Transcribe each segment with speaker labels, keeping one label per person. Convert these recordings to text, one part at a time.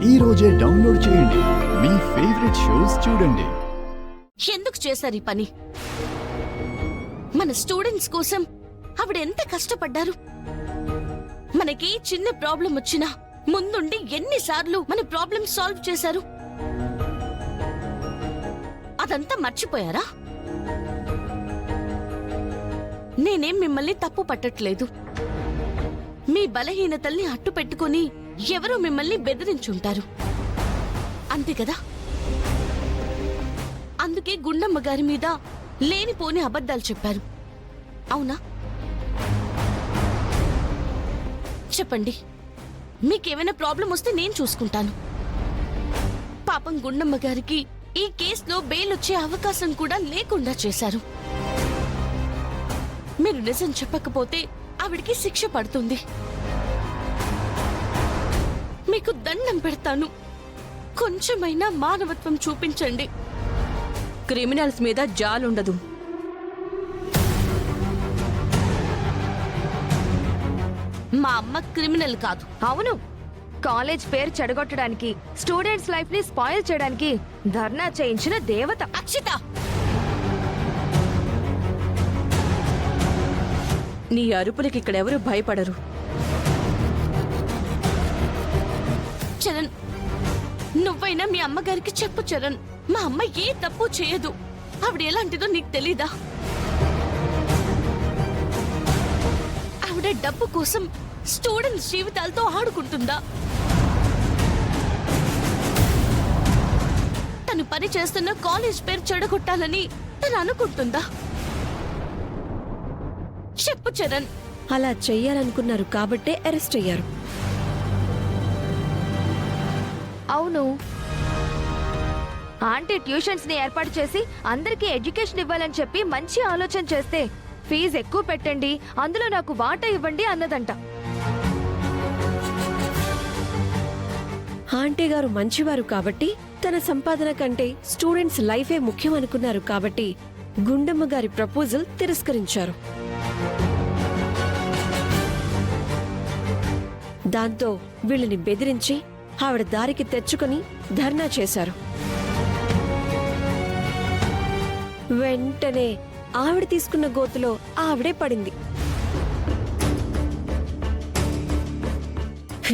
Speaker 1: ఈ రోజే డౌన్లోడ్ చేయండి. మీ ఫేవరెట్ షోస్ చూడండి.
Speaker 2: ఎందుకు చేశారు ఈ పని? మన స్టూడెంట్స్ కోసం ఆవిడ ఎంత కష్టపడ్డారు. మనకి చిన్న ప్రాబ్లం వచ్చినా ముందుండి ఎన్నిసార్లు మన ప్రాబ్లం సాల్వ్ చేశారు. అదంతా మర్చిపోయారా? నేనేం మిమ్మల్ని తప్పు పట్టట్లేదు. మీ బలహీనతల్ని అట్టు పెట్టుకుని ఎవరో మిమ్మల్ని బెదిరించుంటారు, అంతే కదా? అందుకే గుండమ్మ గారి మీద లేనిపోని అబద్ధాలు చెప్పారు, అవునా? చెప్పండి, మీకేమైనా ప్రాబ్లం వస్తే నేను చూసుకుంటాను. పాపం గుండమ్మ గారికి ఈ కేసులో బెయిల్ వచ్చే అవకాశం కూడా లేకుండా చేశారు. మీరు నిజం చెప్పకపోతే ఆవిడికి శిక్ష పడుతుంది. మీకు దండం పెడతాను, కొంచెమైనా మానవత్వం చూపించండి.
Speaker 3: క్రిమినల్స్ మీద జాలుండదు.
Speaker 2: మా అమ్మ క్రిమినల్ కాదు.
Speaker 4: అవును, కాలేజ్ పేరు చెడగొట్టడానికి, స్టూడెంట్స్ లైఫ్ ని స్పాయిల్ చేయడానికి ధర్నా చేయించిన దేవత.
Speaker 2: అక్షిత,
Speaker 3: నీ అరుపులకి ఇక్కడెవరూ భయపడరు.
Speaker 2: చరణ్, నువ్వైనా మీ అమ్మగారికి చెప్పు చరణ్. మా అమ్మ ఏ తప్పు చేయదు. ఆవిడ ఎలాంటిదో నీకు తెలీదా? ఆవిడ డబ్బు కోసం స్టూడెంట్స్ జీవితాలతో ఆడుకుంటుందా? తను పని చేస్తున్న కాలేజ్ పేరు చెడగొట్టాలని తను అనుకుంటుందా? చెప్పు చరణ్.
Speaker 5: అలా చెయ్యాలనుకున్నారు కాబట్టే అరెస్ట్ అయ్యారు.
Speaker 4: అవును, ఆంటీ ట్యూషన్స్ ని ఏర్పాటు చేసి అందరికీ ఎడ్యుకేషన్ ఇవ్వాలని చెప్పి మంచి ఆలోచన చేస్తే ఫీజు ఎక్కువ పెట్టండి, అందులో నాకు వాటా ఇవ్వండి అన్నదంట.
Speaker 5: ఆంటీ గారు మంచివారు కాబట్టి, తన సంపాదన కంటే స్టూడెంట్స్ లైఫే ముఖ్యం అనుకున్నారు కాబట్టి గుండమ్మ గారి ప్రపోజల్ తిరస్కరించారు. దాంతో వీళ్ళని బెదిరించి ఆవిడ దారికి తెచ్చుకుని ధర్నా చేశారు. వెంటనే ఆవిడ తీసుకున్న గోతులో ఆవిడే పడింది.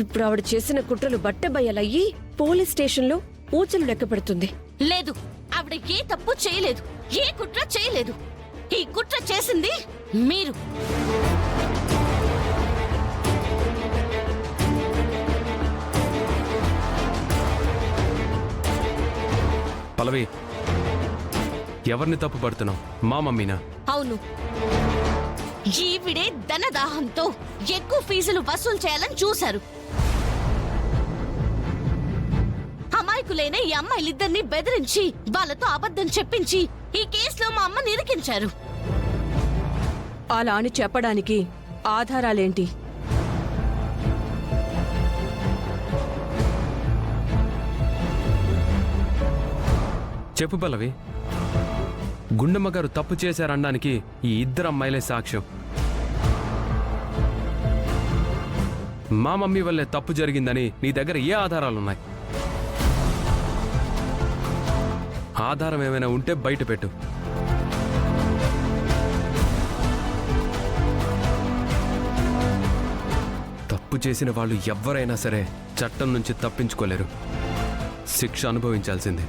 Speaker 5: ఇప్పుడు ఆవిడ చేసిన కుట్రలు బట్టబయలయ్యి పోలీస్ స్టేషన్లో ఊచలు లెక్కపెడుతుంది.
Speaker 2: లేదు, ఆవిడ ఏ తప్పు చేయలేదు, ఏ కుట్ర చేయలేదు. ఈ కుట్ర చేసింది మీరు.
Speaker 6: పల్లవి, ఎవరిని తప్పు పడుతున్నావు? మా మమ్మీనా?
Speaker 2: అవును, ఈవిడే ధనదాహంతో ఎక్కువ ఫీజులు వసూలు చేయాలని చూశారు. అమాయకులైన ఈ అమ్మాయిలిద్దరిని బెదిరించి వాళ్ళతో అబద్ధం చెప్పించి ఈ కేసులో మా అమ్మని ఇరికించారు.
Speaker 3: అలా అని చెప్పడానికి ఆధారాలేంటి?
Speaker 6: చెప్పు పల్లవి. గుండమ్మ గారు తప్పు చేశారనడానికి ఈ ఇద్దరు అమ్మాయిలే సాక్ష్యం. మా మమ్మీ వల్లే తప్పు జరిగిందని నీ దగ్గర ఏ ఆధారాలున్నాయి? ఆధారం ఏమైనా ఉంటే బయట పెట్టు. తప్పు చేసిన వాళ్ళు ఎవ్వరైనా సరే చట్టం నుంచి తప్పించుకోలేరు, శిక్ష అనుభవించాల్సిందే.